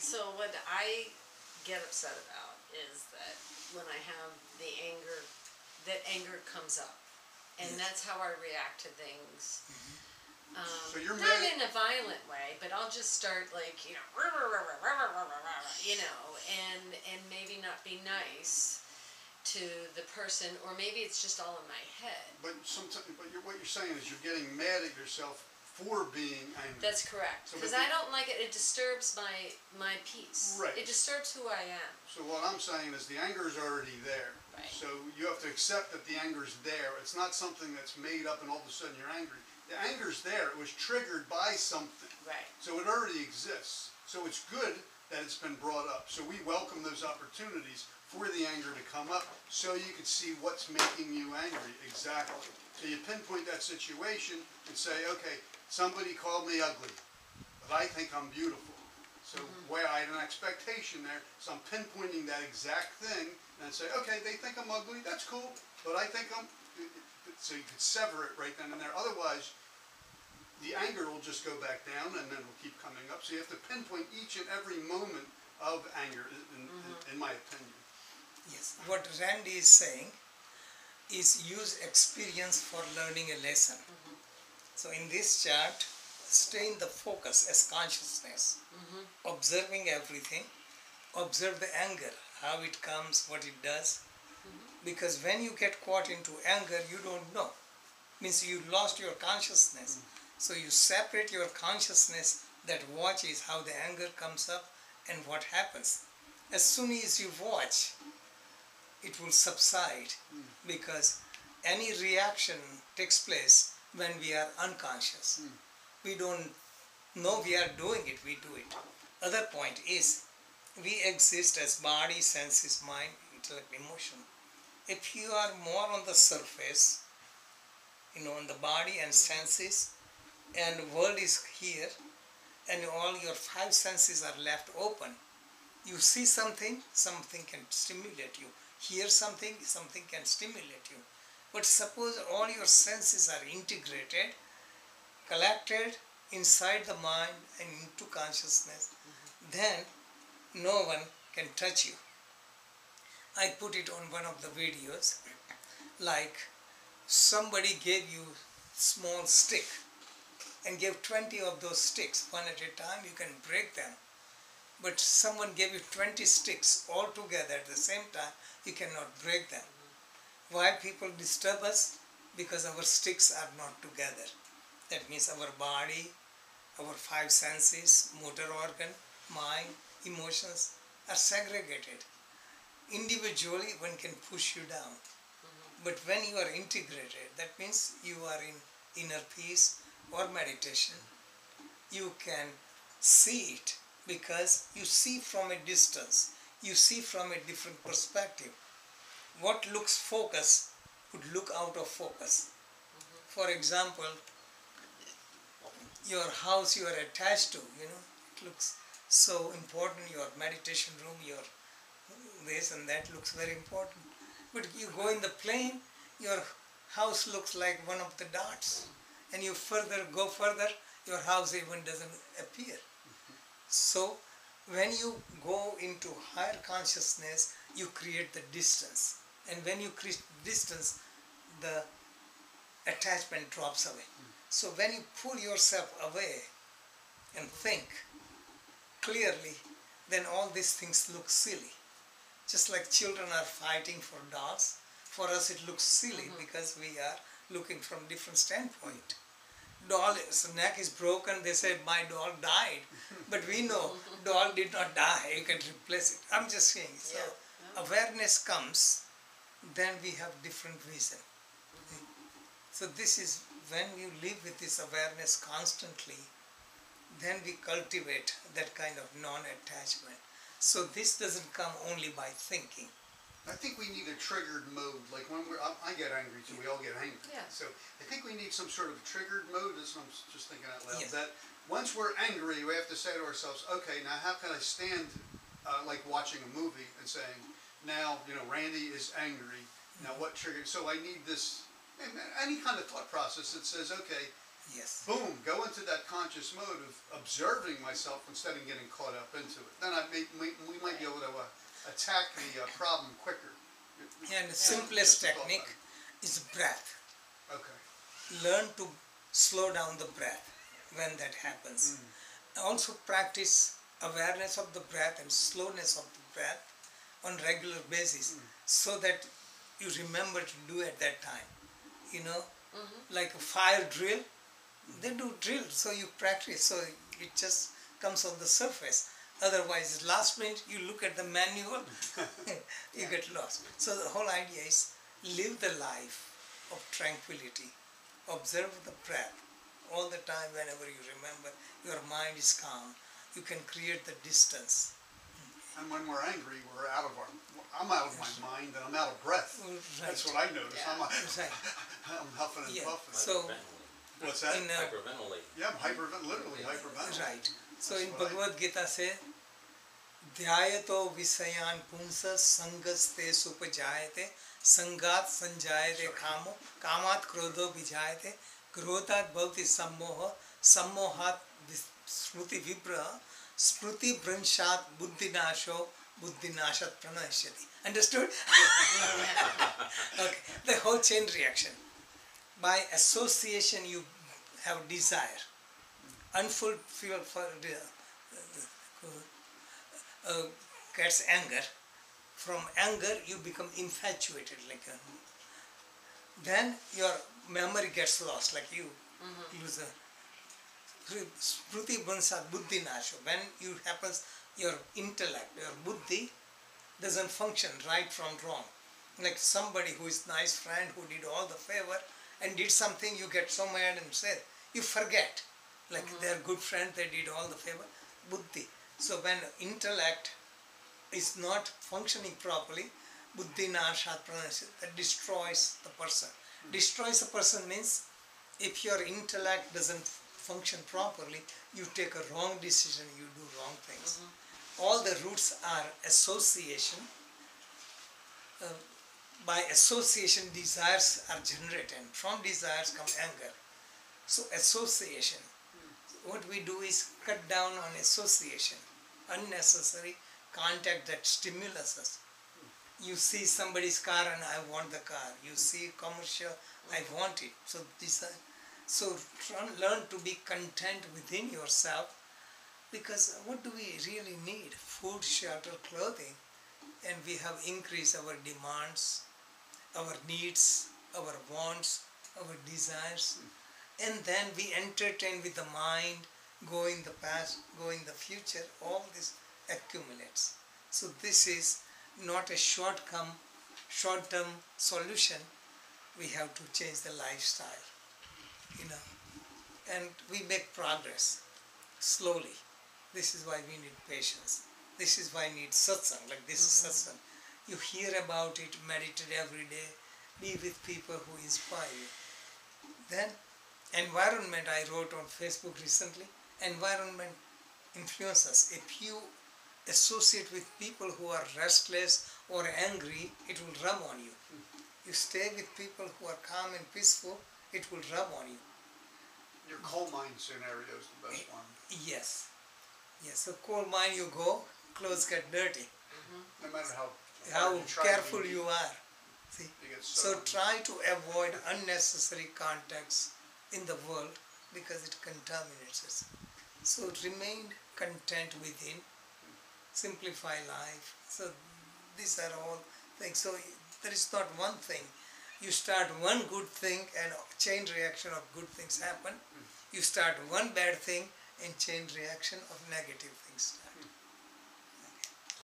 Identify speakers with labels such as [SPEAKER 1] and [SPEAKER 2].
[SPEAKER 1] So what I get upset about is that when I have the anger, that anger comes up. And
[SPEAKER 2] Yes.
[SPEAKER 1] that's how I react to things.
[SPEAKER 3] So you're
[SPEAKER 1] Not
[SPEAKER 3] mad.
[SPEAKER 1] in a violent way, but I'll just start like, and maybe not be nice to the person, or maybe it's just all in my head.
[SPEAKER 3] But sometimes, what you're saying is you're getting mad at yourself for being angry.
[SPEAKER 1] That's correct.
[SPEAKER 3] So,
[SPEAKER 1] Because
[SPEAKER 3] but
[SPEAKER 1] I don't like it. It disturbs my peace.
[SPEAKER 3] Right.
[SPEAKER 1] It disturbs who I am.
[SPEAKER 3] So what I'm saying is the anger is already there.
[SPEAKER 1] Right.
[SPEAKER 3] So you have to accept that the anger is there. It's not something that's made up and all of a sudden you're angry. The anger's there. It was triggered by something.
[SPEAKER 1] Right.
[SPEAKER 3] So it already exists. So it's good that it's been brought up. So we welcome those opportunities for the anger to come up so you can see what's making you angry exactly. So you pinpoint that situation and say, okay, somebody called me ugly, but I think I'm beautiful. So where I had an expectation there, so I'm pinpointing that exact thing and say, okay, they think I'm ugly, that's cool, but I think I'm, so you could sever it right then and there. Otherwise, the anger will just go back down and then will keep coming up. So you have to pinpoint each and every moment of anger, in my opinion.
[SPEAKER 2] Yes, what Randy is saying is use experience for learning a lesson. So in this chart, stay in the focus as consciousness, observing everything, observe the anger, how it comes, what it does. Because when you get caught into anger, you don't know. Means you lost your consciousness. So you separate your consciousness that watches how the anger comes up and what happens. As soon as you watch, it will subside because any reaction takes place when we are unconscious. We don't know we are doing it, we do it. Other point is, we exist as body, senses, mind, intellect, emotion. If you are more on the surface, on the body and senses, and the world is here, and all your five senses are left open, you see something, something can stimulate you. Hear something, something can stimulate you. But suppose all your senses are integrated, collected inside the mind and into consciousness, then no one can touch you. I put it on one of the videos, like somebody gave you small stick and gave 20 of those sticks one at a time, you can break them. But someone gave you 20 sticks all together at the same time, you cannot break them. Why people disturb us? Because our sticks are not together. That means our body, our five senses, motor organ, mind, emotions are segregated. Individually, one can push you down. But when you are integrated, that means you are in inner peace or meditation, you can see it because you see from a distance, you see from a different perspective. What looks focused would look out of focus. For example, your house you are attached to, it looks so important, your meditation room, your this and that looks very important. But you go in the plane, your house looks like one of the dots. And you go further, your house even doesn't appear. So when you go into higher consciousness, you create the distance. And when you create distance, the attachment drops away. So when you pull yourself away and think clearly, then all these things look silly. Just like children are fighting for dolls, for us it looks silly because we are looking from different standpoint. Doll's neck is broken, they say my doll died, but we know doll did not die, you can replace it. I'm just saying, so awareness comes, then we have different vision. So this is when you live with this awareness constantly, then we cultivate that kind of non-attachment. So this doesn't come only by thinking.
[SPEAKER 3] I think we need a triggered mode, like when I get angry too, we all get angry.
[SPEAKER 1] Yeah.
[SPEAKER 3] So I think we need some sort of triggered mode, as I'm just thinking out loud,
[SPEAKER 2] Yes.
[SPEAKER 3] that once we're angry, we have to say to ourselves, okay, now how can I stand, like watching a movie and saying, now, Randy is angry, now what triggered, so I need this, any kind of thought process that says, okay,
[SPEAKER 2] Yes.
[SPEAKER 3] boom, go into that conscious mode of observing myself instead of getting caught up into it. Then we might be able to attack the problem quicker.
[SPEAKER 2] And the simplest technique is breath.
[SPEAKER 3] Okay.
[SPEAKER 2] Learn to slow down the breath when that happens. Also practice awareness of the breath and slowness of the breath on regular basis so that you remember to do at that time. You know, like a fire drill, they do drill, so you practice, so it just comes on the surface. Otherwise, last minute you look at the manual, you get lost. So the whole idea is live the life of tranquility. Observe the breath all the time. Whenever you remember, your mind is calm. You can create the distance.
[SPEAKER 3] And when we're angry, I'm out of my mind and I'm out of breath.
[SPEAKER 2] Right.
[SPEAKER 3] That's what I notice.
[SPEAKER 1] Yeah.
[SPEAKER 2] Right.
[SPEAKER 3] I'm huffing and
[SPEAKER 2] Yeah.
[SPEAKER 3] puffing.
[SPEAKER 2] So
[SPEAKER 3] What's that?
[SPEAKER 2] in
[SPEAKER 4] Hyperventilate.
[SPEAKER 3] Yeah, I'm literally hyperventilating.
[SPEAKER 2] right. So
[SPEAKER 3] That's
[SPEAKER 2] in
[SPEAKER 3] what I-
[SPEAKER 2] Bhagavad Gita say, Dhyayato visayan punsa sangaste supajayate sangat sanjayate kamo kamat krodho vijayate krodhat bhavati sammoha sammohat smruti vibraha smruti branshat buddhinasho buddhinashat pranashyati. Understood? Okay. The whole chain reaction. By association you have desire. Unfulfilled gets anger. From anger you become infatuated, then your memory gets lost, like you lose a Spruti Bansa Buddhi Nasho. When you happens, your intellect, your buddhi doesn't function right from wrong. Like somebody who is nice friend who did all the favor and did something, you get so mad and said, you forget. Like they're good friends, they did all the favor. Buddhi. So when intellect is not functioning properly, buddhi nashat pranasya, that destroys the person. Destroys a person means if your intellect doesn't function properly, you take a wrong decision, you do wrong things. All the roots are association. By association, desires are generated, and from desires come anger. So association. What we do is cut down on association, unnecessary contact that stimulates us. You see somebody's car and I want the car. You see commercial, I want it. So learn to be content within yourself, because what do we really need? Food, shelter, clothing, and we have increased our demands, our needs, our wants, our desires, and then we entertain with the mind, go in the past, go in the future, all this accumulates. So this is not a short-term solution. We have to change the lifestyle, and we make progress slowly. This is why we need patience. This is why we need satsang, like this is satsang. You hear about it, meditate every day, be with people who inspire you. Then environment, I wrote on Facebook recently, environment influences. If you associate with people who are restless or angry, it will rub on you. You stay with people who are calm and peaceful, it will rub on you.
[SPEAKER 3] Your coal mine scenario is the best one.
[SPEAKER 2] Yes. Yes, so coal mine you go, clothes get dirty.
[SPEAKER 3] No matter how
[SPEAKER 2] How
[SPEAKER 3] hard you try
[SPEAKER 2] careful
[SPEAKER 3] to be,
[SPEAKER 2] you are. See?
[SPEAKER 3] you get
[SPEAKER 2] So
[SPEAKER 3] so
[SPEAKER 2] try to avoid unnecessary contacts in the world because it contaminates us. So remain content within, simplify life. So these are all things. So there is not one thing. You start one good thing and chain reaction of good things happen. You start one bad thing and chain reaction of negative things start.